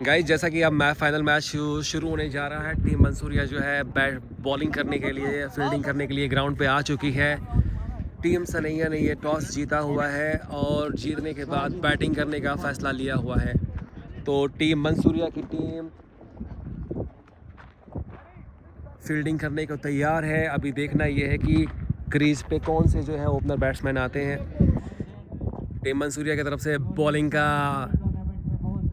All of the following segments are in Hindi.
गाइस जैसा कि अब फाइनल मैच शुरू होने जा रहा है। टीम मंसूरिया जो है बॉलिंग करने के लिए, फील्डिंग करने के लिए ग्राउंड पे आ चुकी है। टीम सनैया ने ये टॉस जीता हुआ है और जीतने के बाद बैटिंग करने का फैसला लिया हुआ है। तो टीम मंसूरिया की टीम फील्डिंग करने को तैयार है। अभी देखना ये है कि क्रीज पे कौन से जो है ओपनर बैट्समैन आते हैं। टीम मंसूरिया की तरफ से बॉलिंग का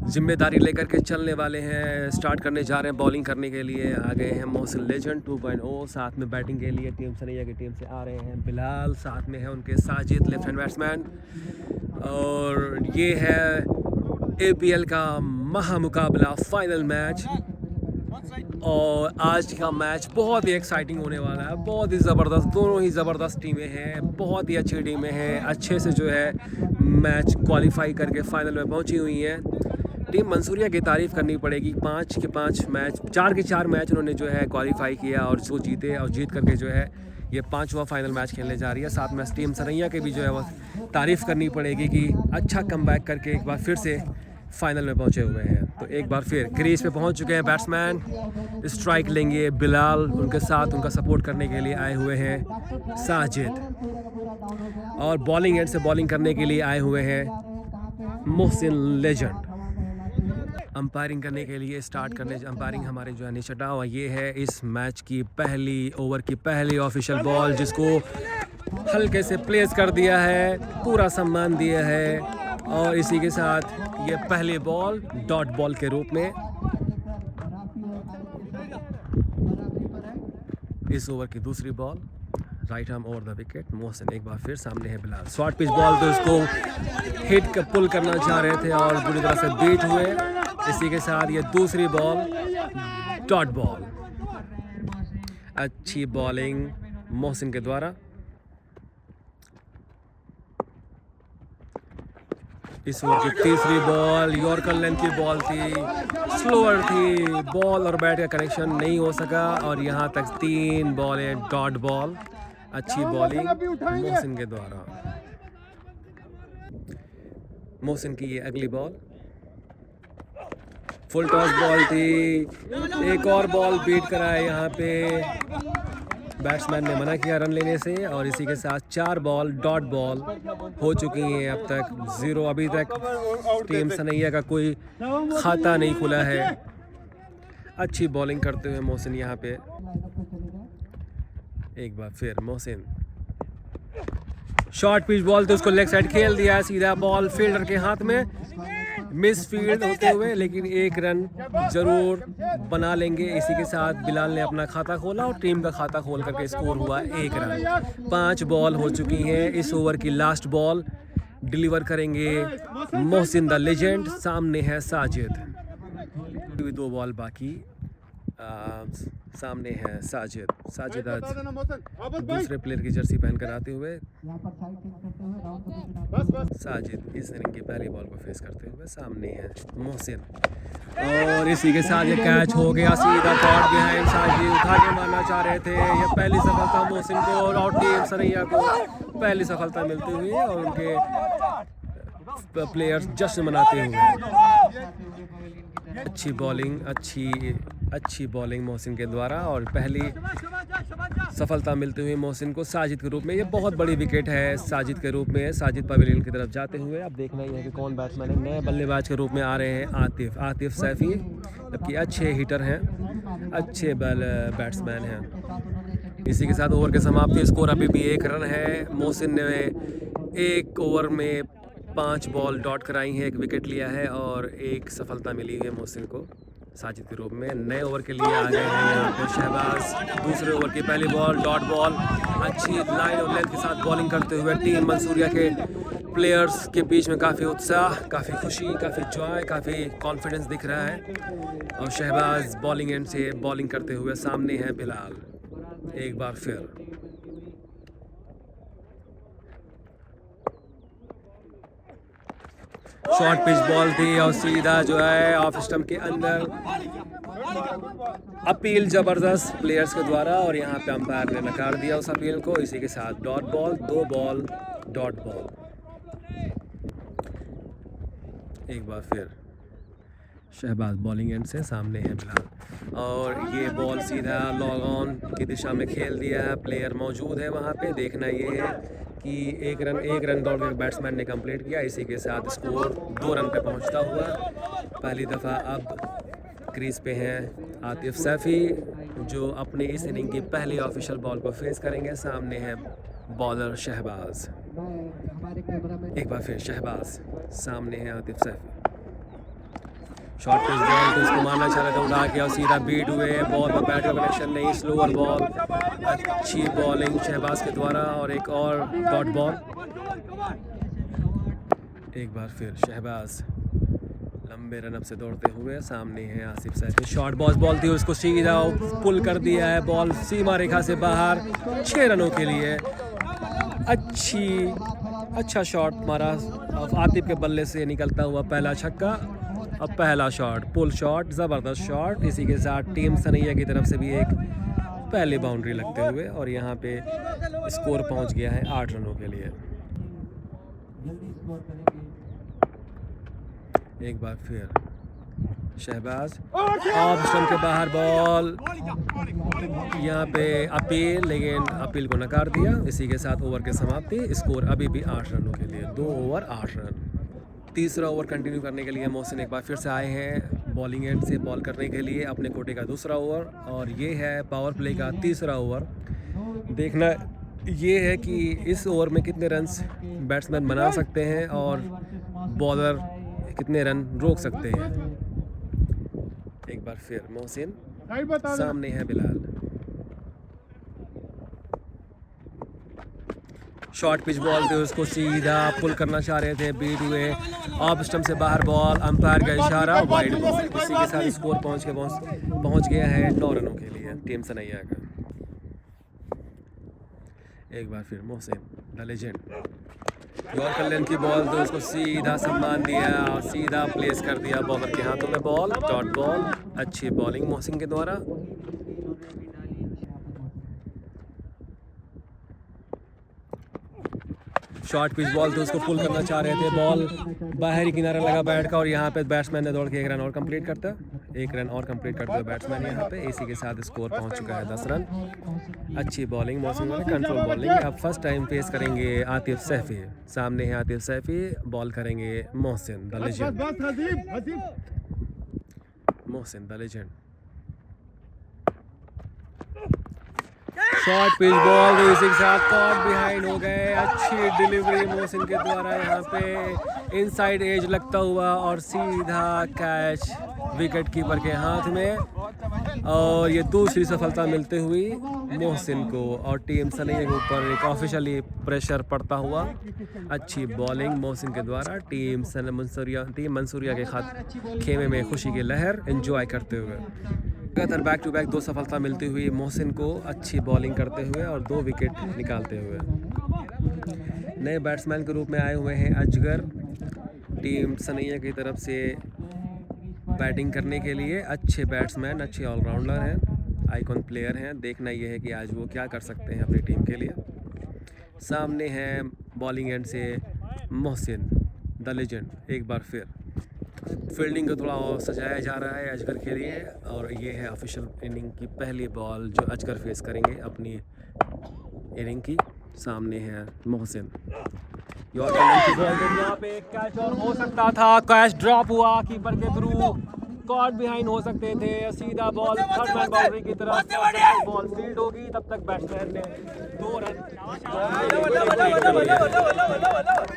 जिम्मेदारी लेकर के चलने वाले हैं, स्टार्ट करने जा रहे हैं बॉलिंग करने के लिए। आ गए हैं मोहसिन लेजेंड 2.0, साथ में बैटिंग के लिए टीम सनैया की टीम से आ रहे हैं बिलाल, साथ में है उनके साजिद लेफ्ट हैंड बैट्समैन। और ये है APL का महामुकाबला, फाइनल मैच। और आज का मैच बहुत ही एक्साइटिंग होने वाला है, बहुत ही ज़बरदस्त। दोनों ही ज़बरदस्त टीमें हैं, बहुत ही अच्छी टीमें हैं, अच्छे से जो है मैच क्वालिफाई करके फाइनल में पहुंची हुई हैं। टीम मंसूरिया की तारीफ़ करनी पड़ेगी। 5 के 5 मैच, 4 के 4 मैच उन्होंने जो है क्वालिफाई किया और जो जीते, और जीत करके जो है ये 5वां फाइनल मैच खेलने जा रही है। साथ में टीम सनैया की भी जो है वो तारीफ़ करनी पड़ेगी कि अच्छा कमबैक करके एक बार फिर से फाइनल में पहुंचे हुए हैं। तो एक बार फिर क्रीज पे पहुंच चुके हैं बैट्समैन, स्ट्राइक लेंगे बिलाल, उनके साथ उनका सपोर्ट करने के लिए आए हुए हैं साजिद, और बॉलिंग एंड से बॉलिंग करने के लिए आए हुए हैं मोहसिन लेजेंड। अंपायरिंग करने के लिए अंपायरिंग हमारे जो है निचटा, और ये है इस मैच की पहली ओवर की पहली ऑफिशियल बॉल, जिसको हल्के से प्लेस कर दिया है, पूरा सम्मान दिया है। और इसी के साथ ये पहली बॉल डॉट बॉल के रूप में इस ओवर की दूसरी ball, right arm over the wicket. Mohsin एक बार फिर सामने है बिलाल, शॉर्ट पिच बॉल, तो उसको हिट कर पुल करना चाह रहे थे और बुरी तरह से बीट हुए। इसी के साथ ये दूसरी बॉल डॉट बॉल। अच्छी बॉलिंग मोहसिन के द्वारा। इस ओवर की तीसरी बॉल यॉर्कर लेंथ की बॉल थी, स्लोअर थी, बॉल और बैट का कनेक्शन नहीं हो सका, और यहाँ तक 3 बॉलें डॉट बॉल। अच्छी बॉलिंग मोहसिन के द्वारा। मोहसिन की ये अगली बॉल फुल टॉस बॉल थी, एक और बॉल बीट कराए यहाँ पे, बैट्समैन ने मना किया रन लेने से। और इसी के साथ 4 बॉल डॉट बॉल हो चुकी हैं अब तक 0। अभी तक टीम सनैया का कोई खाता नहीं खुला है। अच्छी बॉलिंग करते हुए मोहसिन यहाँ पे। एक बार फिर मोहसिन, शॉर्ट पिच बॉल, तो उसको लेग साइड खेल दिया, सीधा बॉल फील्डर के हाथ में, मिस फील्ड होते हुए, लेकिन 1 रन जरूर बना लेंगे। इसी के साथ बिलाल ने अपना खाता खोला और टीम का खाता खोल करके स्कोर हुआ 1 रन। 5 बॉल हो चुकी हैं। इस ओवर की लास्ट बॉल डिलीवर करेंगे मोहसिन द लेजेंड, सामने है साजिद। 2 बॉल बाकी, सामने है साजिद। साजिद आज दूसरे प्लेयर की जर्सी पहनकर आते हुए, साजिद इस इनिंग की पहली बॉल को फेस करते हुए, सामने है मोहसिन। और इसी के साथ ये कैच हो गया, सीधा कॉट बिहाइंड। साजिद उठा के मारना चाह रहे थे। ये पहली सफलता मोहसिन को और टीम सनैया को पहली सफलता मिलती हुई, और उनके प्लेयर्स जश्न मनाते हुए। अच्छी बॉलिंग, अच्छी बॉलिंग मोहसिन के द्वारा, और पहली सफलता मिलती हुई मोहसिन को साजिद के रूप में। ये बहुत बड़ी विकेट है साजिद के रूप में। साजिद पवेलियन की तरफ जाते हुए अब देखना ही है कि कौन बैट्समैन है। नए बल्लेबाज के रूप में आ रहे हैं आतिफ सैफी, जबकि अच्छे हिटर हैं, अच्छे बैट्समैन हैं। इसी के साथ ओवर के समाप्ति, स्कोर अभी भी 1 रन है। मोहसिन ने 1 ओवर में 5 बॉल डॉट कराई हैं, 1 विकेट लिया है, और 1 सफलता मिली है मोहसिन को साजिद के रूप में। नए ओवर के लिए आ गए हैं यहाँ पे शहबाज। दूसरे ओवर की पहली बॉल डॉट बॉल। अच्छी लाइन और लेंथ के साथ बॉलिंग करते हुए टीम मंसूरिया के प्लेयर्स के बीच में काफ़ी उत्साह, काफ़ी खुशी, काफ़ी जॉय, काफ़ी कॉन्फिडेंस दिख रहा है। और शहबाज बॉलिंग एंड से बॉलिंग करते हुए, सामने है बिलाल। एक बार फिर शॉर्ट पिच बॉल थी, और सीधा जो है ऑफ स्टंप के अंदर। अपील जबरदस्त प्लेयर्स के द्वारा, और यहाँ पे अंपायर ने नकार दिया उस अपील को। इसी के साथ dot ball, 2 ball dot ball. एक बार फिर शहबाज बॉलिंग एंड से, सामने है बिलाल। और ये बॉल सीधा लॉग ऑन की दिशा में खेल दिया है, प्लेयर मौजूद है वहाँ पे। देखना ये है कि एक रन दौड़ के बैट्समैन ने कंप्लीट किया। इसी के साथ स्कोर 2 रन पे पहुँचता हुआ। पहली दफ़ा अब क्रीज पे हैं आतिफ सैफ़ी, जो अपनी इस इनिंग की पहली ऑफिशियल बॉल को फेस करेंगे। सामने है बॉलर शहबाज। एक बार फिर शहबाज, सामने है Atif Saifi. Short pitch ball तो उसको मारना चाह रहे थे, उठा के और सीधा बीट हुए। बॉल पर बैट का कनेक्शन नहीं, स्लोअर बॉल। अच्छी बॉलिंग शहबाज के द्वारा और एक और डॉट बॉल। एक बार फिर शहबाज लंबे रन अप से दौड़ते हुए, सामने है आसिफ सैफ़ी। शॉर्ट बॉल थी, उसको सीधा पुल कर दिया है। बॉल सीमा रेखा से बाहर, 6 रनों के लिए। अच्छा शॉट मारा आतिफ के बल्ले से निकलता हुआ पहला छक्का। अब पहला शॉट, पुल शॉट, ज़बरदस्त शॉट। इसी के साथ टीम सनैया की तरफ से भी एक पहली बाउंड्री लगते हुए, और यहाँ पे स्कोर पहुँच गया है 8 रनों के लिए। एक बार फिर शहबाज, ऑफ स्टंप के बाहर बॉल, यहाँ पे अपील, लेकिन अपील को नकार दिया। इसी के साथ ओवर की समाप्ति। स्कोर अभी भी 8 रनों के लिए, 2 ओवर 8 रन। तीसरा ओवर कंटिन्यू करने के लिए मोहसिन एक बार फिर से आए हैं बॉलिंग एंड से बॉल करने के लिए अपने कोटे का दूसरा ओवर, और ये है पावर प्ले का तीसरा ओवर। देखना ये है कि इस ओवर में कितने रन्स बैट्समैन बना सकते हैं और बॉलर कितने रन रोक सकते हैं। एक बार फिर मोहसिन, सामने है बिलाल। शॉर्ट पिच बॉल थे, उसको सीधा पुल करना चाह रहे थे, बीट हुए। ऑफ स्टंप से बाहर बॉल, अंपायर का इशारा, वाइड बॉल। इसी के साथ स्कोर पहुंच गया है 9 रनों के लिए टीम सनैया का। एक बार फिर Mohsin the legend, yorker length की बॉल तो उसको सीधा सम्मान दिया और सीधा प्लेस कर दिया बॉलर के हाथों में बॉल, डॉट बॉल। अच्छी बॉलिंग मोहसिन के द्वारा। शॉर्ट पिच बॉल तो उसको पुल करना चाह रहे थे, बॉल बाहरी किनारा लगा बैट का, और यहाँ पे बैट्समैन ने दौड़ के 1 रन और कंप्लीट करता हुआ बैट्समैन यहाँ पे। इसी के साथ स्कोर पहुँच चुका है 10 रन। अच्छी बॉलिंग मोहसिन वाले, कंट्रोल बॉलिंग। अब फर्स्ट टाइम फेस करेंगे आतिफ सैफ़ी। सामने है आतिफ सैफ़ी, बॉल करेंगे Mohsin the legend. Mohsin the legend, short pitch ball तो इसी के साथ कॉट बिहाइंड हो गए। अच्छी डिलीवरी मोहसिन के द्वारा, यहाँ पे इनसाइड एज लगता हुआ और सीधा कैच विकेट कीपर के हाथ में, और ये दूसरी सफलता मिलते हुई मोहसिन को, और टीम सनैया के ऊपर एक ऑफिशियली प्रेशर पड़ता हुआ। अच्छी बॉलिंग मोहसिन के द्वारा, टीम मंसूरिया के खेमे में खुशी की लहर एंजॉय करते हुए। लगातार बैक टू बैक 2 सफलता मिलती हुई मोहसिन को, अच्छी बॉलिंग करते हुए और 2 विकेट निकालते हुए। नए बैट्समैन के रूप में आए हुए हैं अजगर, टीम सनैया की तरफ से बैटिंग करने के लिए। अच्छे बैट्समैन, अच्छे ऑलराउंडर हैं, आइकॉन प्लेयर हैं। देखना ये है कि आज वो क्या कर सकते हैं अपनी टीम के लिए। सामने है बॉलिंग एंड से मोहसिन द लेजेंड। एक बार फिर फील्डिंग को थोड़ा और सजाया जा रहा है अजगर के लिए, और ये है ऑफिशियल इनिंग की पहली बॉल जो अजगर फेस करेंगे अपनी इनिंग की। सामने है मोहसिन, यहाँ पे कैच और हो सकता था, कैच ड्रॉप हुआ कीपर के थ्रू, कॉट बिहाइंड हो सकते थे। सीधा बॉल थर्ड मैन बाउंड्री की तरफ, बॉल फील्ड होगी तब तक बैट्समैन ने 2 रन।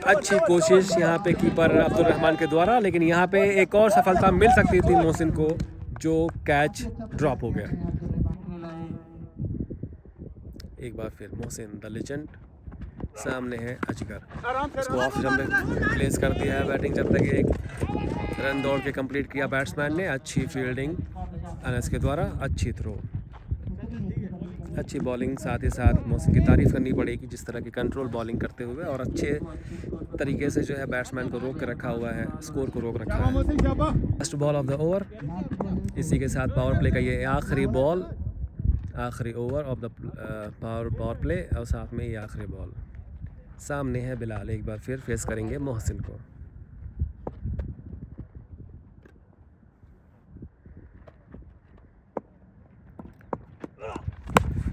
अच्छी कोशिश यहाँ पे कीपर अब्दुल रहमान के द्वारा, लेकिन यहाँ पे एक और सफलता मिल सकती थी मोहसिन को, जो कैच ड्रॉप हो गया। एक बार फिर मोहसिन द लेजेंड, सामने है अजगर, इसको ऑफ जंप में प्लेस कर दिया है। बैटिंग जब तक 1 रन दौड़ के कंप्लीट किया बैट्समैन ने। अच्छी फील्डिंग अनस के द्वारा, अच्छी थ्रो, अच्छी बॉलिंग। साथ ही साथ मोहसिन की तारीफ़ करनी पड़ेगी जिस तरह की कंट्रोल बॉलिंग करते हुए और अच्छे तरीके से जो है बैट्समैन को रोक के रखा हुआ है, स्कोर को रोक रखा है। First ball of the over, इसी के साथ पावर प्ले का ये आखिरी बॉल, आखिरी over of the power play, और साथ में ये आखिरी बॉल। सामने है बिलाल, एक बार फिर फेस करेंगे मोहसिन को।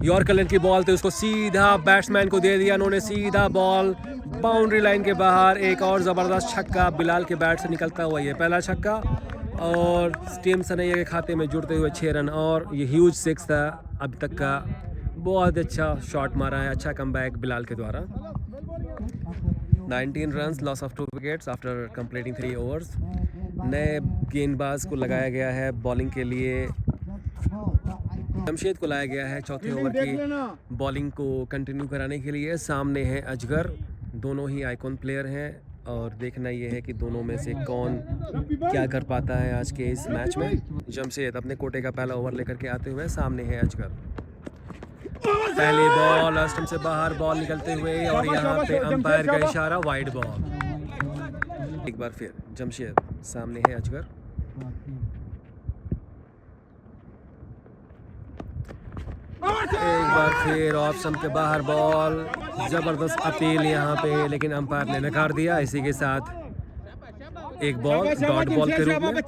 यॉर्कर लेंथ की बॉल थी, उसको सीधा बैट्समैन को दे दिया उन्होंने, सीधा बॉल बाउंड्री लाइन के बाहर। एक और ज़बरदस्त छक्का बिलाल के बैट से निकलता हुआ, ये पहला छक्का और टीम सनैया के खाते में जुड़ते हुए 6 रन। और ये ह्यूज 6 था अब तक का। बहुत अच्छा शॉट मारा है, अच्छा कमबैक बिलाल के द्वारा। 19 runs, loss of 2 wickets after completing 3 overs. नए गेंदबाज को लगाया गया है बॉलिंग के लिए, जमशेद को लाया गया है चौथे ओवर की बॉलिंग को कंटिन्यू कराने के लिए। सामने है अजगर, दोनों ही आइकॉन प्लेयर हैं और देखना ये है कि दोनों में से कौन क्या कर पाता है आज के इस मैच में। जमशेद अपने कोटे का पहला ओवर लेकर के आते हुए, सामने है अजगर। पहली बॉल स्टंप से बाहर बॉल निकलते हुए और यहाँ पे अंपायर का इशारा, वाइड बॉल। एक बार फिर जमशेद, सामने है अजगर। एक बार फिर ऑफ स्टंप के बाहर बॉल, जबरदस्त अपील यहाँ पे, लेकिन अंपायर ने नकार दिया। इसी के साथ एक बॉल डॉट बॉल के रूप में।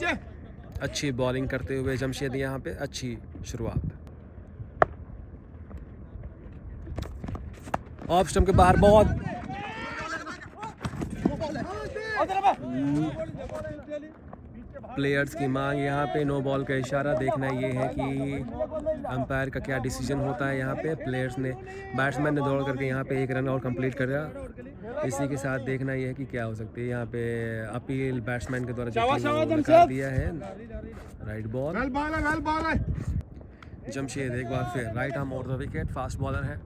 अच्छी बॉलिंग करते हुए जमशेद यहाँ पे, अच्छी शुरुआत। ऑफ स्टंप के बाहर बॉल, प्लेयर्स की मांग यहाँ पे, नो बॉल का इशारा। देखना ये है कि अंपायर का क्या डिसीजन होता है यहाँ पे। प्लेयर्स ने, बैट्समैन ने दौड़ करके यहाँ पे 1 रन और कंप्लीट करा। इसी के साथ देखना ये है कि क्या हो सकती है यहाँ पे। अपील बैट्समैन के द्वारा नकार दिया है, राइट बॉल। जमशेद एक बार फिर right arm over the wicket, fast bowler है,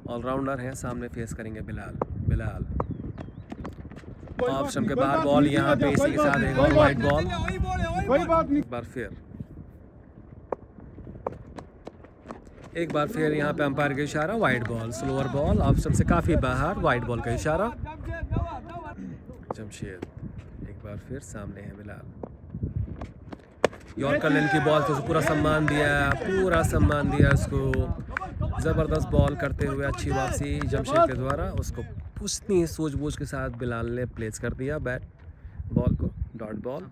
ऑलराउंडर है। सामने फेस करेंगे बिलाल। ऑप्शन के बाहर बॉल यहाँ पे, इसी के साथ एक और वाइड बॉल। एक बार फिर यहाँ पे अंपायर का इशारा, wide ball, slower ball, option से काफ़ी बाहर, वाइड बॉल का इशारा। जमशेद एक बार फिर, सामने है बिलाल। यॉर्कर लेंथ की बॉल से पूरा सम्मान दिया उसको। ज़बरदस्त बॉल करते हुए अच्छी वापसी जमशेद के द्वारा, उसको उतनी सूझबूझ के साथ बिलाल ने प्लेस कर दिया बैट बॉल को, डॉट बॉल।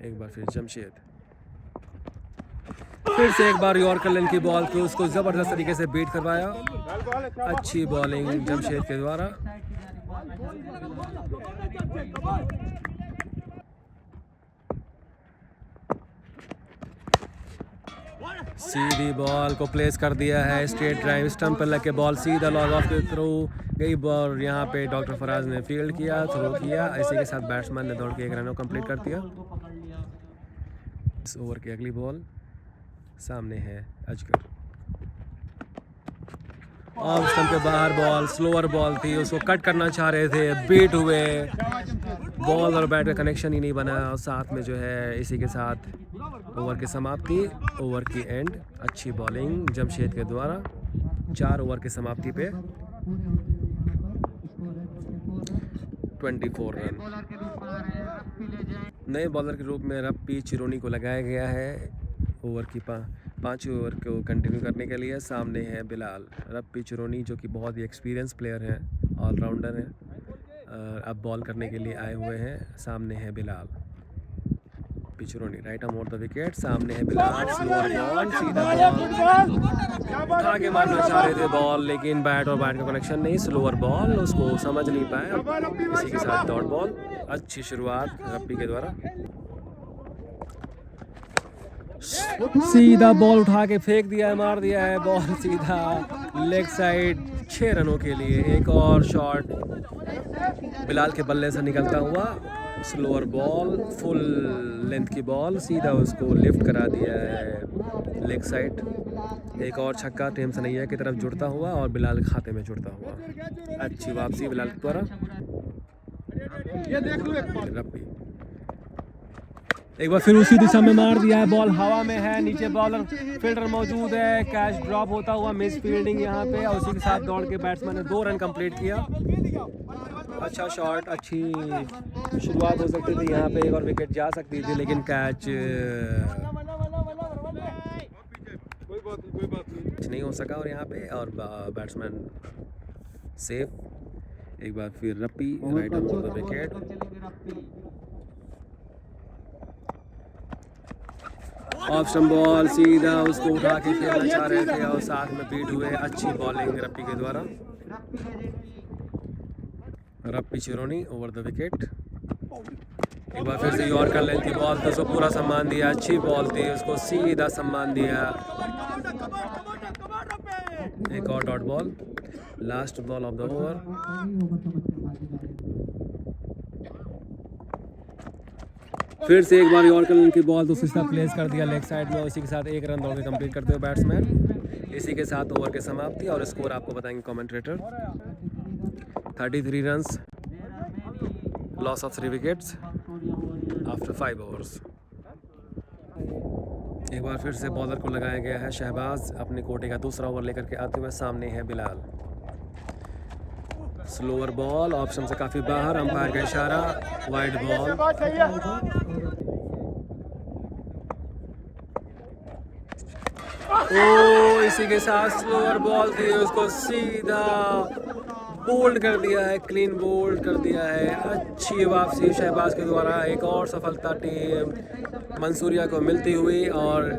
एक बार फिर जमशेद, फिर से एक बार यॉर्कर लेंथ की बॉल को उसको ज़बरदस्त तरीके से बीट करवाया। अच्छी बॉलिंग जमशेद के द्वारा। सीधी बॉल को प्लेस कर दिया है, स्ट्रेट ड्राइव, स्टंप पर लग के बॉल सीधा लॉग ऑफ के थ्रू गई बॉल। यहाँ पे डॉक्टर फराज ने फील्ड किया, थ्रो किया। इसी के साथ बैट्समैन ने दौड़ के 1 रन कंप्लीट कर दिया। इस ओवर की अगली बॉल, सामने है अजगर। ऑफ स्टंप के बाहर बॉल, स्लोअर बॉल थी, उसको कट करना चाह रहे थे, बीट हुए। बॉल और बैट का कनेक्शन ही नहीं बना और साथ में जो है इसी के साथ ओवर की समाप्ति, ओवर की एंड। अच्छी बॉलिंग जमशेद के द्वारा। 4 ओवर की समाप्ति पे 24 रन। नए बॉलर के रूप में रप्पी चिरोनी को लगाया गया है ओवर की 5 ओवर को कंटिन्यू करने के लिए। सामने है बिलाल। रप्पी चिरोनी जो कि बहुत ही एक्सपीरियंस प्लेयर हैं, ऑलराउंडर हैं, अब बॉल करने के लिए आए हुए हैं। सामने है बिलाल। पिचरोनी right arm over the wicket, सामने है बिलाल। स्लोअर बॉल, सीधा बॉल, उठा के मारना चाह रहे थे बॉल, लेकिन बैट और बैट का कनेक्शन नहीं। स्लोअर बॉल, उसको समझ नहीं पाया। इसी के साथ डॉट बॉल। अच्छी शुरुआत रप्पी के द्वारा। सीधा बॉल उठा के फेंक दिया है, मार दिया है बॉल सीधा लेग साइड। 6 रनों के लिए एक और शॉट बिलाल के बल्ले से निकलता हुआ। स्लोअर बॉल, फुल लेंथ की बॉल, सीधा उसको लिफ्ट करा दिया है लेग साइड। एक और छक्का टीम सनैया की तरफ जुड़ता हुआ और बिलाल के खाते में जुड़ता हुआ। अच्छी वापसी बिलाल के द्वारा। रप्पी एक बार फिर उसी दिशा में मार दिया है, बॉल हवा में है, नीचे बॉलर फील्डर मौजूद है। कैच ड्रॉप होता हुआ, मिस फील्डिंग यहाँ पे, और उसी के साथ दौड़ के बैट्समैन ने 2 रन कंप्लीट किया। अच्छा शॉट, अच्छी शुरुआत हो सकती थी यहाँ पे, एक और विकेट जा सकती थी, लेकिन कैच नहीं हो सका और यहाँ पे, और बैट्समैन सेफ। एक बार फिर रप्पी right arm over the wicket. Option ball सीधा उसको उठा के खेलना चाह रहे थे और साथ में बीट हुए। अच्छी बॉलिंग रप्पी के द्वारा। रप्पी चिरोनी ओवर द विकेट। एक बार फिर से यॉर्कर लेंथ की बॉल तो उसको पूरा सम्मान दिया। अच्छी बॉल थी, उसको सीधा सम्मान दिया। एक और dot ball, last ball of the over. फिर से एक बार यॉर्कर लेंथ की बॉल तो उसके साथ प्लेस कर दिया लेग साइड में। उसी के साथ एक रन दौड़ के कंप्लीट करते हुए बैट्समैन। इसी के साथ ओवर के समाप्ति और स्कोर आपको बताएंगे commentator. 33 runs, loss of 3 wickets after 5 overs. एक बार फिर से बॉलर को लगाया गया है शहबाज। अपने कोटे का दूसरा ओवर लेकर के आते हुए सामने है बिलाल। स्लोअर बॉल, ऑप्शन से काफ़ी बाहर, अंपायर का इशारा, वाइड बॉल। ओ इसी के साथ स्लोअर बॉल थी, उसको सीधा बोल्ड कर दिया है, क्लीन बोल्ड कर दिया है। अच्छी वापसी शहबाज के द्वारा। एक और सफलता टीम मंसूरिया को मिलती हुई और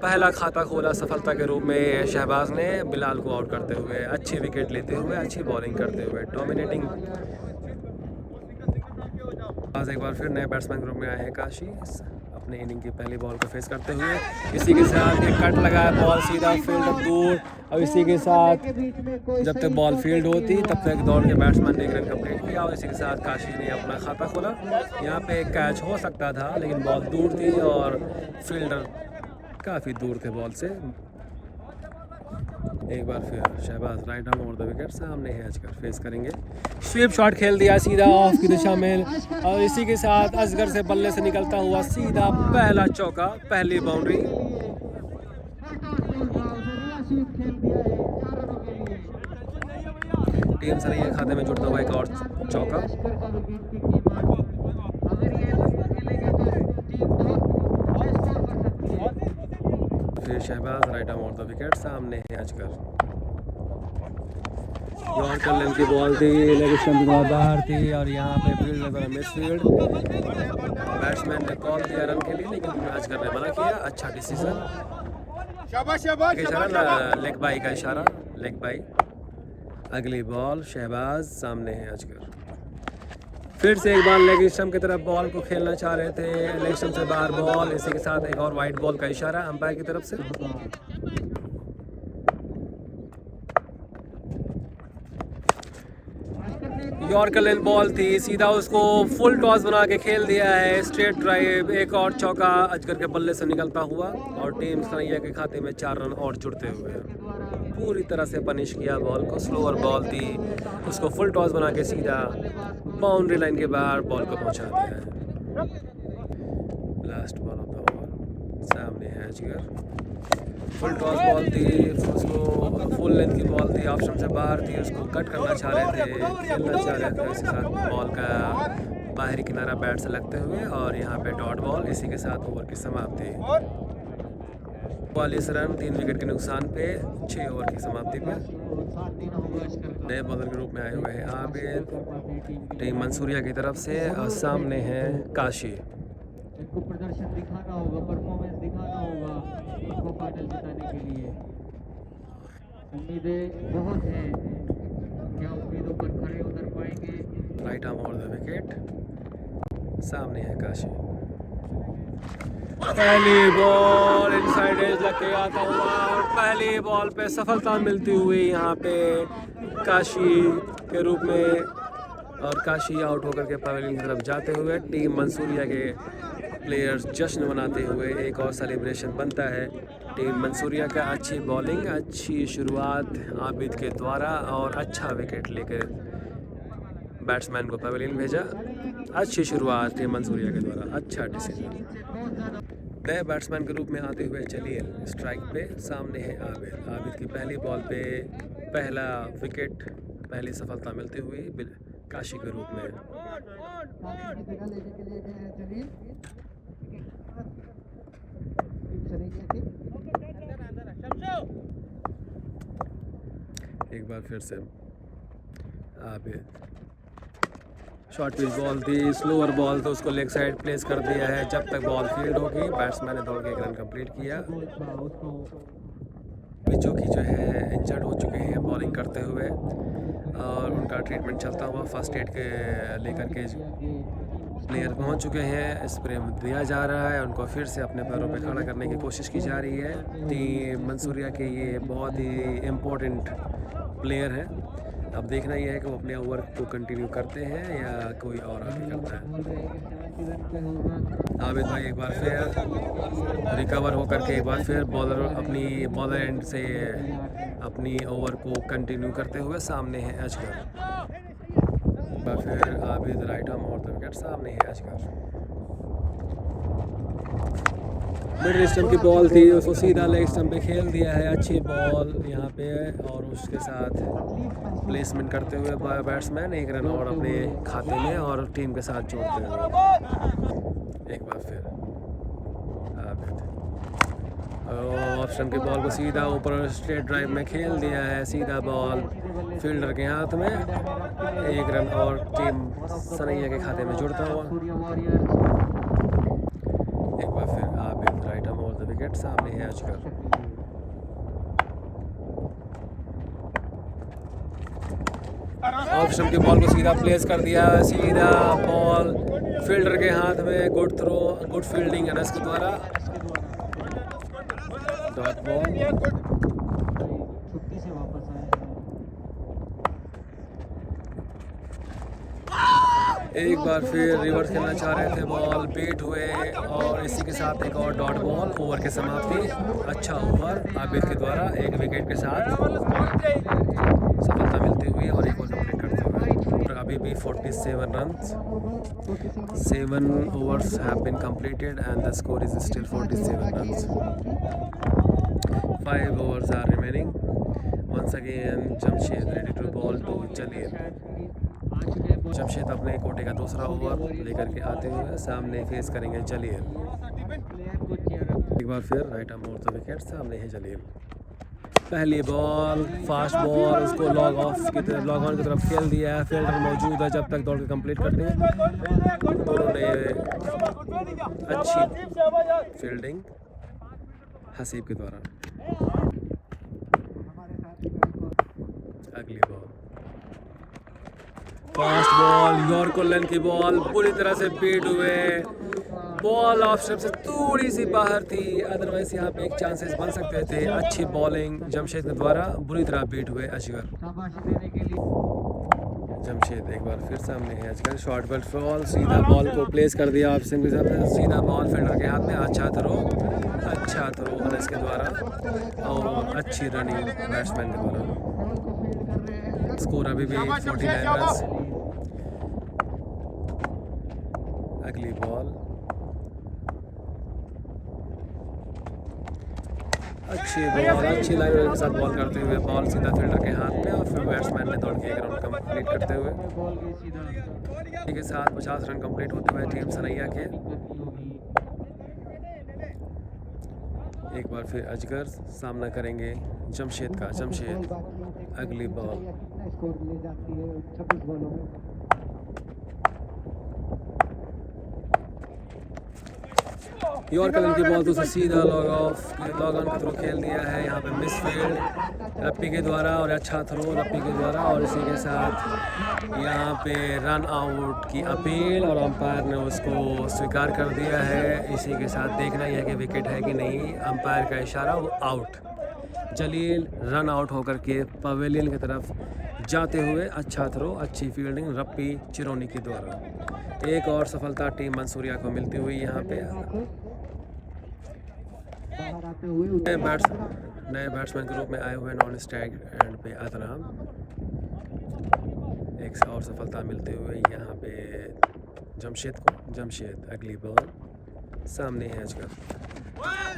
पहला खाता खोला सफलता के रूप में शहबाज ने बिलाल को आउट करते हुए। अच्छी विकेट लेते हुए, अच्छी बॉलिंग करते हुए, डोमिनेटिंग। आज एक बार फिर नए बैट्समैन ग्रुप में आए हैं काशी अपने इनिंग की पहली बॉल को फेस करते हुए। इसी के साथ एक कट लगा, बॉल सीधा फील्ड दूर। और इसी के साथ जब तक बॉल फील्ड होती तब तक दौड़ के बैट्समैन ने एक रन कंप्लीट किया और इसी के साथ काशी ने अपना खाता खोला। यहाँ पे एक कैच हो सकता था लेकिन बॉल दूर थी और फील्डर काफ़ी दूर थे बॉल से। एक बार फिर Shahbaz right arm over the wicket, सामने है अजगर, फेस करेंगे। स्वीप शॉट खेल दिया सीधा ऑफ की दिशा में और इसी के साथ असगर से बल्ले से निकलता हुआ सीधा पहला चौका, पहली बाउंड्री। टीम सरैया खाते में जुड़ता हुआ एक और चौका। फिर Shahbaz right arm over the wicket, सामने है अजगर। यॉर्कर लेंथ की बॉल थी, लेग स्टंप बाहर थी और यहाँ पे फील्ड नजर मिस फील्ड। बैट्समैन ने कॉल दिया रन के लिए लेकिन अजगर ने मना किया। अच्छा डिसीजन। लेग बाई का इशारा, लेग बाई। अगली बॉल शहबाज, सामने है अजगर। फिर से एक बार लेग स्टंप की तरफ बॉल को खेलना चाह रहे थे, लेग स्टंप से बाहर बॉल। इसी के साथ एक और वाइड बॉल का इशारा अंपायर की तरफ से। यॉर्कर लेंथ बॉल थी, सीधा उसको फुल टॉस बना के खेल दिया है, स्ट्रेट ड्राइव। एक और चौका अजगर के बल्ले से निकलता हुआ और टीम सरैया के खाते में 4 रन और जुड़ते हुए। पूरी तरह से पनिश किया बॉल को। स्लोअर बॉल थी, उसको फुल टॉस बना के सीधा बाउंड्री लाइन के बाहर बॉल को पहुंचा दिया है। Last ball of the over, सामने है अजगर। फुल टॉस बॉल थी, उसको फुल लेंथ की बॉल थी, ऑप्शन से बाहर थी, उसको कट करना चाह रहे थे, खेलना चाह रहे थे। इसके साथ बॉल का बाहरी किनारा बैट से लगते हुए और यहाँ पे डॉट बॉल। इसी के साथ ओवर की समाप्ति। 42 रन 3 विकेट के नुकसान पे 6 ओवर की समाप्ति पर। नए बॉलर के रूप में आए हुए हैं आबिद टीम मंसूरिया की तरफ से और सामने है काशी। इनको प्रदर्शन दिखाना होगा, परफॉर्मेंस दिखाना होगा इनको फाइनल जिताने के लिए। उम्मीदें बहुत हैं, क्या उम्मीदों पर खरे उतर पाएंगे। Right arm over the wicket, सामने है काशी। पहली बॉल इनसाइड एज लग के आता हुआ और पहली बॉल पे सफलता मिलती हुई यहाँ पे काशी के रूप में और काशी आउट होकर के पवेलियन की तरफ जाते हुए टीम मंसूरिया के प्लेयर्स जश्न मनाते हुए। एक और सेलिब्रेशन बनता है टीम मंसूरिया का। अच्छी बॉलिंग, अच्छी शुरुआत आबिद के द्वारा और अच्छा विकेट लेकर बैट्समैन को पवेलियन भेजा। अच्छी शुरुआत टीम मंसूरिया के द्वारा, अच्छा डिसीजन। नए बैट्समैन के रूप में आते हुए जलील स्ट्राइक पे, सामने है आबिद। आबिद की पहली बॉल पे पहला विकेट, पहली सफलता मिलती हुई काशी के रूप में। एक बार फिर से आबिद शॉर्ट पिच बॉल थी, स्लोअर बॉल तो उसको लेग साइड प्लेस कर दिया है। जब तक बॉल फील्ड होगी बैट्समैन ने दौड़ के एक रन कंप्लीट किया। पिचों की जो है इंजर्ड हो चुके हैं बॉलिंग करते हुए और उनका ट्रीटमेंट चलता हुआ फर्स्ट एड के लेकर के प्लेयर पहुंच चुके हैं। स्प्रे दिया जा रहा है, उनको फिर से अपने पैरों पे खड़ा करने की कोशिश की जा रही है। टीम मंसूरिया के ये बहुत ही इम्पोर्टेंट प्लेयर है। अब देखना यह है कि वो अपने ओवर को कंटिन्यू करते हैं या कोई और आगे करता है। आबिद भाई एक बार फिर रिकवर होकर के एक बार फिर बॉलर एंड से अपनी ओवर को कंटिन्यू करते हुए सामने है अजगर। एक बार फिर आबिद राइट आर्म और द विकेट, सामने है अजगर। मिड स्टंप की बॉल थी, उसको सीधा लेग स्टंप पे खेल दिया है। अच्छी बॉल यहाँ पे और उसके साथ प्लेसमेंट करते हुए बैट्समैन एक रन और अपने खाते में और टीम के साथ जोड़ते हुए। एक बार फिर ऑप्शन की बॉल को सीधा ऊपर स्ट्रेट ड्राइव में खेल दिया है। सीधा बॉल फील्डर के हाथ में, एक रन और टीम सनैया के खाते में जुड़ता हुआ। एक बार फिर आबिद राइट आर्म और द विकेट, सामने है अजगर। ऑप्शन की बॉल को सीधा प्लेस कर दिया, सीधा बॉल फील्डर के हाथ में। Good throw, good fielding Anas के द्वारा। डॉट बॉल छुट्टी से वापस आए। एक बार फिर रिवर्स खेलना चाह रहे थे, बॉल बीट हुए और इसी के साथ एक और डॉट बॉल। ओवर की समाप्ति। अच्छा ओवर आबिद के द्वारा एक विकेट के साथ सफलता मिलती हुई और एक ओवर कंप्लीट करते हुए। और अभी भी 47 runs, 7 overs have been completed and the score is still 47 runs. 5 overs are remaining. Once again Jamshed ready to ball to जलील। जमशेद अपने कोटे का दूसरा ओवर लेकर के आते हुए सामने फेस करेंगे जलील। एक बार फिर राइट आर्म और द विकेट, सामने है जलील। पहली बॉल फास्ट बॉल, उसको लॉग ऑन की तरफ खेल दिया है। फील्डर मौजूद है, जब तक दौड़ के कंप्लीट करते हैं। दोनों ने अच्छी फील्डिंग हसीब के द्वारा। अगली बॉल फास्ट बॉल, यॉर्कर की बॉल पूरी तरह से बीट हुए। बॉल ऑफ स्टंप से थोड़ी सी बाहर थी, अदरवाइज यहाँ पे एक चांसेस बन सकते थे। अच्छी बॉलिंग जमशेद के द्वारा, बुरी तरह बीट हुए अजगर। जमशेद एक बार फिर सामने है अजगर। शॉर्ट बॉल, सीधा बॉल को प्लेस कर दिया ऑप्शन के साथ। सीधा बॉल फील्डर के हाथ में। अच्छा थ्रो अनस के द्वारा और अच्छी रनिंग बैट्समैन के द्वारा। स्कोर अभी भी 49 रन्स। अगली बॉल अच्छी लाइन के साथ बॉल करते हुए बॉल सीधा फील्डर के हाथ में और फिर बैट्समैन ने दौड़ के एक रन कंप्लीट करते हुए के साथ 50 रन कंप्लीट होते हुए टीम सनैया के। एक बार फिर अजगर सामना करेंगे जमशेद का। जमशेद अगली बॉल यॉर्कर की बॉल तो सीधा लॉग ऑन का थ्रो खेल दिया है। यहाँ पे मिस फील्ड रप्पी के द्वारा और अच्छा थ्रो रप्पी के द्वारा और इसी के साथ यहाँ पे रन आउट की अपील और अंपायर ने उसको स्वीकार कर दिया है। इसी के साथ देखना यह है कि विकेट है कि नहीं। अंपायर का इशारा आउट। जलील रन आउट होकर के पवेलियन की तरफ जाते हुए अच्छा थ्रो, अच्छी फील्डिंग रप्पी चिरोनी के द्वारा। एक और सफलता टीम मंसूरिया को मिलती हुई यहाँ पे। नए बैट्समैन के रूप में आए हुए नॉन स्ट्राइक एंड पे अतराम। एक और सफलता मिलते हुए यहाँ पे जमशेद को। जमशेद अगली बॉल, सामने है अजगर।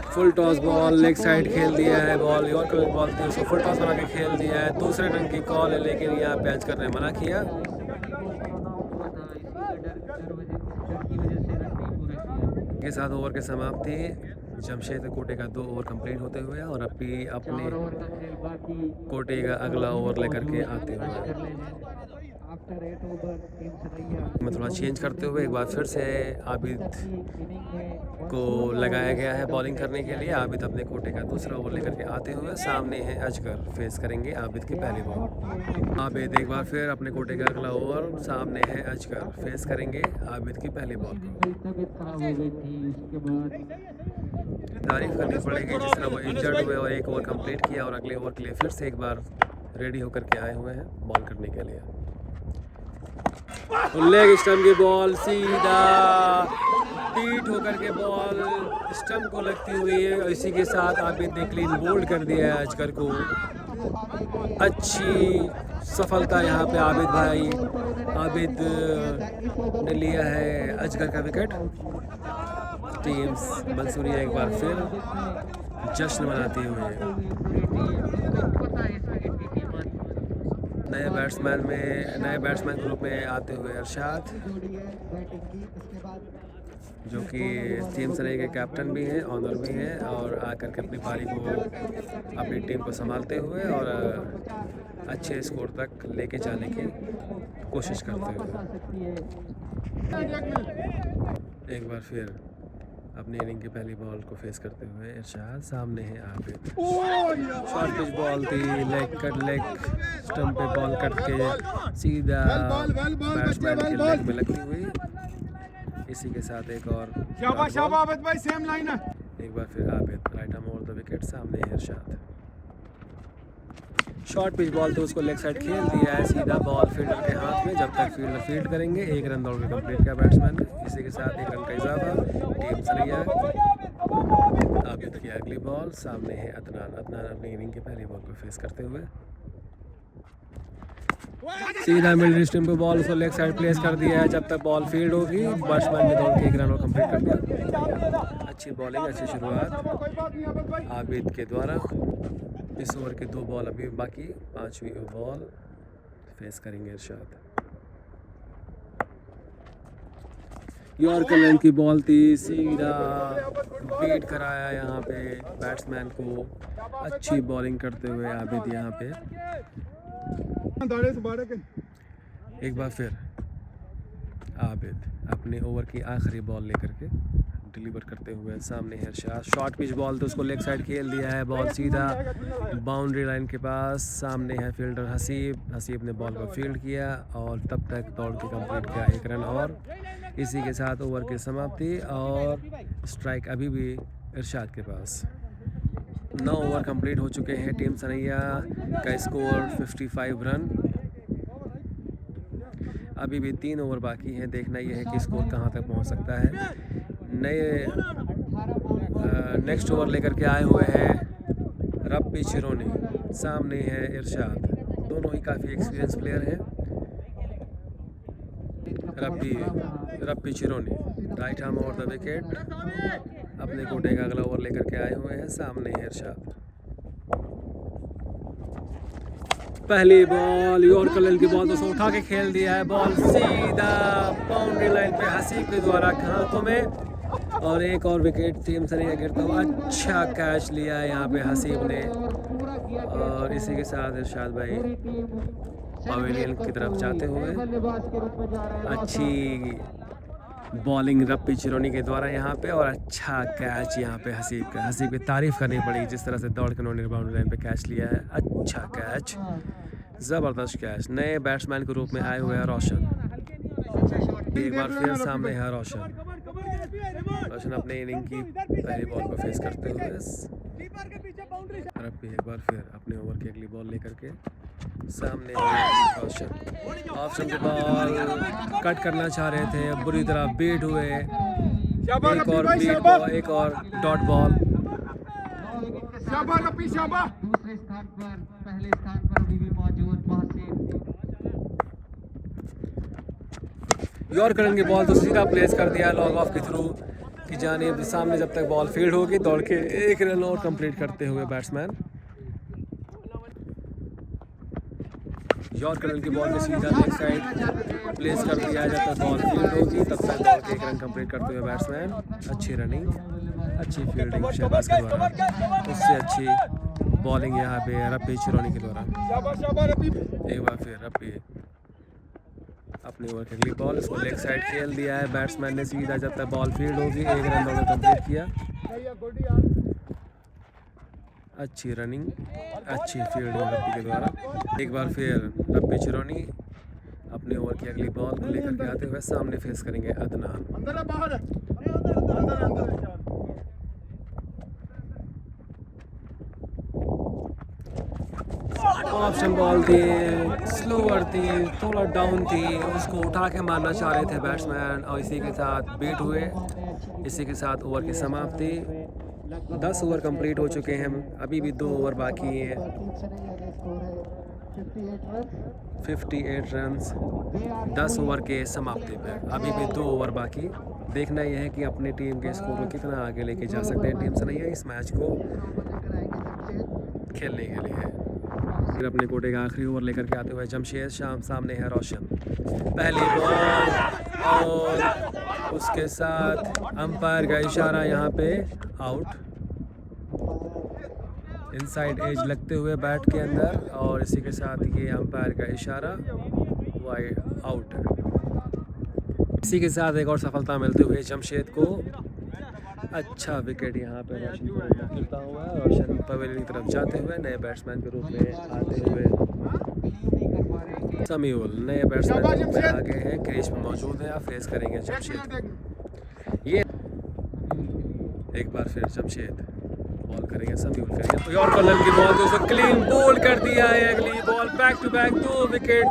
Full toss ball leg side खेल दिया है। बॉल यॉर्कर बॉल थी, उसको फुल टॉस बना के खेल दिया है। दूसरे रन की कॉल है लेकिन यहाँ पे अजगर ने मना किया। के साथ ओवर के समाप्ति। जमशेद कोटे का 2 ओवर कंप्लीट होते हुए और अभी अपने कोटे का अगला ओवर लेकर के आते हुए आफ्टर 8 ओवर टीम सरैया मैं थोड़ा चेंज करते हुए एक बार फिर से आबिद को लगाया गया है बॉलिंग करने के लिए। आबिद अपने कोटे का दूसरा ओवर लेकर के आते हुए सामने है अजगर, फेस करेंगे आबिद की पहली बॉल। आबिद एक बार फिर अपने कोटे का अगला ओवर, सामने है अजगर, फेस करेंगे आबिद की पहली बॉल को। तबीयत खराब हो गई थी, उसके बाद तारीफ करनी पड़ेगी जिस तरह वो इंजर्ड हुए और एक ओवर कंप्लीट किया और अगले ओवर के लिए फिर से एक बार रेडी होकर के आए हुए हैं बॉल करने के लिए। लेग स्टंप की बॉल सीधा बीट होकर के बॉल स्टंप को लगती हुई है और इसी के साथ आबिद ने क्लीन बोल्ड कर दिया है अजगर को। अच्छी सफलता यहाँ पे आबिद भाई, आबिद ने लिया है अजगर का विकेट। टीम मंसूरिया एक बार फिर जश्न मनाती हुई। नए बैट्समैन ग्रुप में आते हुए अरशाद, जो कि टीम सरे के कैप्टन भी हैं, ऑनर भी हैं, और आकर के अपनी पारी को अपनी टीम को संभालते हुए और अच्छे स्कोर तक लेके जाने की कोशिश करते हुए। एक बार फिर अपनी इनिंग की पहली बॉल को फेस करते हुए इरशाद, सामने है आबिद। शॉर्ट पिच बॉल थी, लेग स्टंप पे बॉल कट के सीधा बैट्समैन के लेग में लगती हुई। इसी के साथ एक और एक बार फिर Abid right arm over the wicket, सामने है इरशाद। शॉर्ट पिच बॉल तो उसको लेग साइड खेल दिया है, सीधा बॉल फील्डर के हाथ में। जब तक फील्डर फील्ड करेंगे, एक रन दौड़ के कंप्लीट किया बैट्समैन ने। इसी के साथ एक रन का इजाफा, टीम सरैया। आबिद की अगली बॉल, सामने है अदनान अपनी इनिंग की पहली बॉल को फेस करते हुए सीधा मिडिल स्टंप पे बॉल उसको लेग साइड प्लेस कर दिया है। जब तक बॉल फील्ड होगी, बैट्समैन ने दौड़ के एक रन और कंप्लीट कर दिया। अच्छी बॉलिंग, अच्छी शुरुआत आबिद के द्वारा। इस ओवर की 2 बॉल अभी बाकी, 5वीं बॉल फेस करेंगे इरशाद। यॉर्कर लाइन की बॉल थी, सीधा बीट कराया यहाँ पे बैट्समैन को। अच्छी बॉलिंग करते हुए आबिद यहाँ पे एक बार फिर आबिद अपने ओवर की आखिरी बॉल लेकर के डिलीवर करते हुए सामने है इरशाद। शॉर्ट पिच बॉल तो उसको लेग साइड खेल दिया है, बॉल सीधा बाउंड्री लाइन के पास। सामने है फील्डर हसीब ने बॉल को फील्ड किया और तब तक दौड़ के कंप्लीट किया 1 रन और। इसी के साथ ओवर की समाप्ति और स्ट्राइक अभी भी इरशाद के पास। 9 ओवर कंप्लीट हो चुके हैं। टीम सरैया का स्कोर 55 रन। अभी भी 3 ओवर बाकी हैं। देखना यह है कि स्कोर कहां तक पहुंच सकता है। नए नेक्स्ट ओवर लेकर के आए हुए हैं रब्बी चिरोनी, सामने है इरशाद। दोनों ही काफ़ी एक्सपीरियंस प्लेयर हैं। रब्बी चिरोनी right arm over the wicket, अपने कोटे का अगला ओवर लेकर के आए हुए हैं, सामने है इरशाद। पहली बॉल यॉर्कर लाइन की बॉल तो उठा के खेल दिया है, बॉल सीधा बाउंड्री लाइन पे हसीब के द्वारा हाथों में और एक और विकेट टीम सरैया गिरता हुआ। अच्छा कैच लिया है यहाँ पे हसीब ने और इसी के साथ इरशाद भाई पवेलियन की तरफ जाते हुए। अच्छी बॉलिंग रब्बी चिरोनी के द्वारा यहाँ पे और अच्छा कैच यहाँ पे हसीब का। हसीब की तारीफ करनी पड़ी जिस तरह से दौड़ के उन्होंने बाउंड्री लाइन पे कैच लिया है। अच्छा कैच, ज़बरदस्त कैच। नए बैट्समैन के रूप में आए हुए हैं रोशन। एक बार फिर सामने है रोशन अपने इनिंग की पहली बॉल को फेस करते हुए। रब्बी एक बार फिर अपने ओवर की अगली बॉल लेकर के सामने रोशन। ऑप्शन के बॉल कट करना चाह रहे थे, बुरी तरह बीट हुए। एक और डॉट बॉल। दूसरे स्थान पर, पहले स्थान पर अभी भी मौजूद यॉर्कर की बॉल तो सीधा प्लेस कर दिया लॉग ऑफ के थ्रू की जानिब। सामने जब तक बॉल फील्ड होगी, दौड़ के 1 रन और कंप्लीट करते हुए बैट्समैन। यॉर्कर की बॉल को सीधा लेग साइड प्लेस कर दिया। जब तक बॉल फील्ड होगी तब तक दौड़ के 1 रन कंप्लीट करते हुए बैट्समैन। अच्छी रनिंग, अच्छी फील्डिंग शहबाज के द्वारा, उससे अच्छी बॉलिंग यहाँ पे रब्बी चिरोनी के द्वारा। एक बार फिर रब्बी अपनी ओवर की अगली बॉल, इसको लेग साइड खेल दिया है बैट्समैन ने सीधा। जब तक बॉल फील्ड होगी 1 रन उन्होंने कंप्लीट किया। अच्छी रनिंग, अच्छी फील्डिंग रब्बी के द्वारा। एक बार फिर रब्बी चिरौनी अपनी ओवर की अगली बॉल को लेकर के आते हुए सामने फेस करेंगे अदनान। ऑप्शन बॉल थी, स्लोअर थी, थोड़ा डाउन थी, उसको उठा के मारना चाह रहे थे बैट्समैन और इसी के साथ बीट हुए। इसी के साथ ओवर की समाप्ति। 10 ओवर कंप्लीट हो चुके हैं, अभी भी 2 ओवर बाकी हैं। 58 रन्स 10 ओवर के समाप्ति पे, अभी भी 2 ओवर बाकी। देखना यह है कि अपनी टीम के स्कोर को कितना आगे लेके जा सकते हैं टीम से नहीं है इस मैच को खेलने के लिए। फिर अपने कोटे का आखिरी ओवर लेकर के आते हुए जमशेद शाम, सामने है रोशन। पहली बॉल और उसके साथ अंपायर का इशारा यहाँ पे आउट। इनसाइड एज लगते हुए बैट के अंदर और इसी के साथ ये अंपायर का इशारा वाइड आउट है। इसी के साथ एक और सफलता मिलते हुए जमशेद को। अच्छा विकेट यहाँ पे रोशन को गिरता हुआ, रोशन पवेलियन की तरफ जाते हुए नए बैट्समैन के रूप में आते हुए समीउल नए बैट्समैन के रूप में आ गए हैं, क्रीज में मौजूद हैं। आप फेस करेंगे जमशेद। ये एक बार फिर जमशेद बॉल करेंगे समीउल, फिर यॉर्कर की बॉल तो उसे क्लीन बोल्ड कर दिया है। अगली ball back to back 2 wicket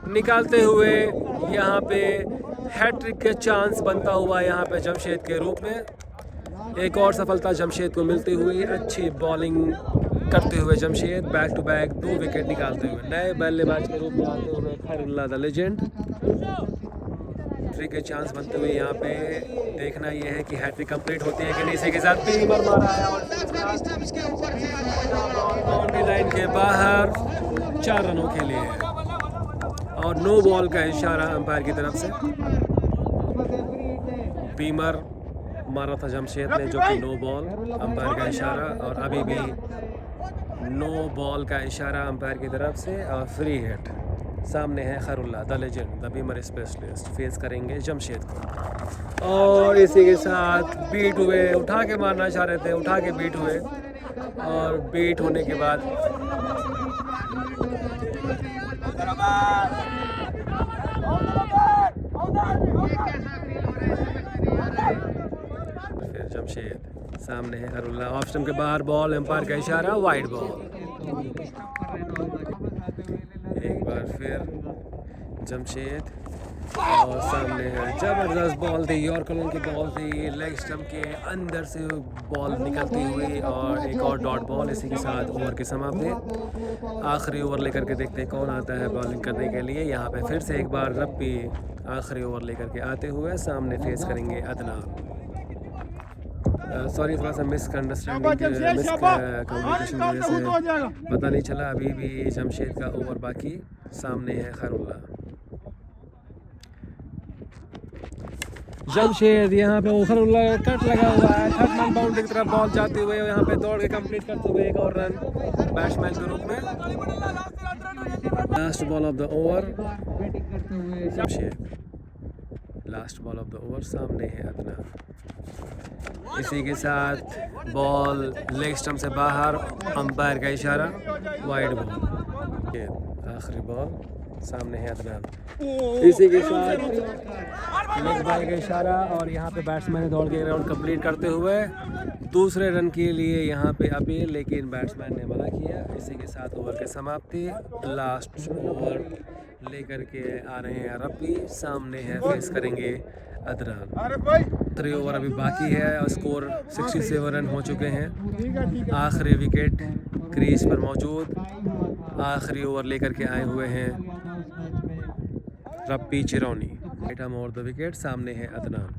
निकालते हुए यहाँ पे हैट्रिक के चांस बनता हुआ यहाँ पे जमशेद के रूप में। एक और सफलता जमशेद को मिलती हुई। अच्छी बॉलिंग करते हुए Jamshed back to back 2 wicket निकालते हुए नए बल्लेबाज के रूप में आते हुए खैरुल्लाह द लेजेंड। हैट्रिक के चांस बनते हुए यहाँ पे देखना यह है कि हैट्रिक कंप्लीट होती है कि नहीं। इसी के साथ बीमर मारा है और बाउंड्री लाइन के बाहर 4 रनों के लिए और नो बॉल का इशारा अंपायर की तरफ से। बीमर मारा था जमशेद ने जो कि नो बॉल, अंपायर का इशारा और अभी भी नो बॉल का इशारा अंपायर की तरफ से और फ्री हिट। सामने है Khairullah the legend the beamer specialist, face करेंगे जमशेद को और इसी के साथ बीट हुए। उठा के मारना चाह रहे थे, उठा के बीट हुए और बीट होने के बाद फिर जमशेद सामने है खैरुल्लाह, ऑप्शन के बाहर बॉल, एम्पायर का इशारा वाइड बॉल। एक बार फिर जमशेद और सामने है जबरदस्त बॉल थी, यॉर्कर की बॉल थी, लेग स्टंप के अंदर से बॉल निकलती हुई और एक और डॉट बॉल। इसी के साथ ओवर की समाप्ति। आखिरी ओवर लेकर के देखते हैं कौन आता है बॉलिंग करने के लिए। यहाँ पे फिर से एक बार रब्बी आखिरी ओवर लेकर के आते हुए सामने फेस करेंगे अदनान। सॉरी, थोड़ा सा मिसअंडरस्टैंडिंग कम्युनिकेशन की वजह से पता नहीं चला। अभी भी जमशेद का ओवर बाकी, सामने है खैरुल्लाह। जमशेद यहाँ पे खैरुल्लाह कट लगा हुआ है, थर्ड मैन बाउंड्री की तरफ बॉल जाते हुए यहाँ पे दौड़ के कंप्लीट करते हुए एक और रन बैट्समैन के रूप में। Last ball of the over Jamshed, last ball of the over, सामने है अदनान। इसी के साथ बॉल लेग स्टंप से बाहर, अंपायर का इशारा वाइड बॉल। आखिरी बॉल, सामने है अदनान। इसी के साथ लेग बाय का इशारा और यहाँ पे बैट्समैन ने दौड़ के राउंड कंप्लीट करते हुए दूसरे रन के लिए यहाँ पे अपील, लेकिन बैट्समैन ने मना किया। इसी के साथ ओवर की समाप्ति। लास्ट ओवर लेकर के आ रहे हैं रब्बी, सामने है फेस करेंगे अदनान। 3 ओवर अभी बाकी है और स्कोर 67 रन हो चुके हैं। आखिरी विकेट क्रीज पर मौजूद, आखिरी ओवर लेकर के आए हुए हैं रब्बी Chirauni. Atom over the wicket, सामने है अदनान।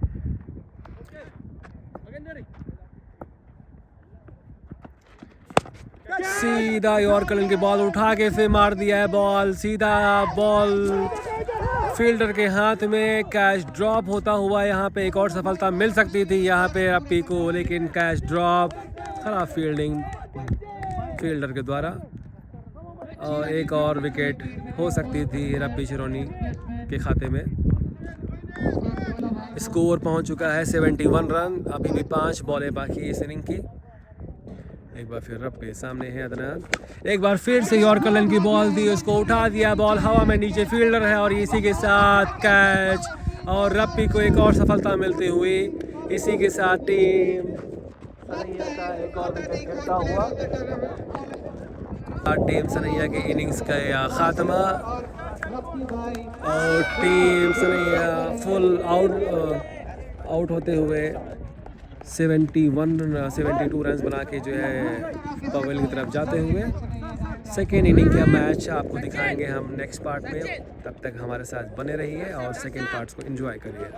सीधा यॉर्कर की बॉल उठा के फिर मार दिया है बॉल, सीधा बॉल फील्डर के हाथ में। कैच ड्रॉप होता हुआ यहाँ पे एक और सफलता मिल सकती थी यहाँ पे रब्बी को, लेकिन कैच ड्रॉप, खराब फील्डिंग फील्डर के द्वारा और एक और विकेट हो सकती थी रब्बी चिरौनी के खाते में। स्कोर पहुंच चुका है 71 रन। अभी भी 5 बॉलें बाकी इस इनिंग की। एक बार फिर रब के सामने है अदनान, एक बार फिर से यॉर्कर लाइन की बॉल दी, उसको उठा दिया, बॉल हवा में, नीचे फील्डर है और इसी के साथ कैच, और रब्बी को एक और सफलता मिलती हुई। इसी के साथ टीम सनैया का एक और विकेट गिरता हुआ। टीम सनैया की इनिंग्स का खात्मा और टीम सनैया फुल आउट होते हुए 72 रन बना के जो है पवेलियन की तरफ जाते हुए। सेकेंड इनिंग का मैच आपको दिखाएंगे हम नेक्स्ट पार्ट में। तब तक हमारे साथ बने रहिए और सेकेंड पार्ट्स को एंजॉय करिए।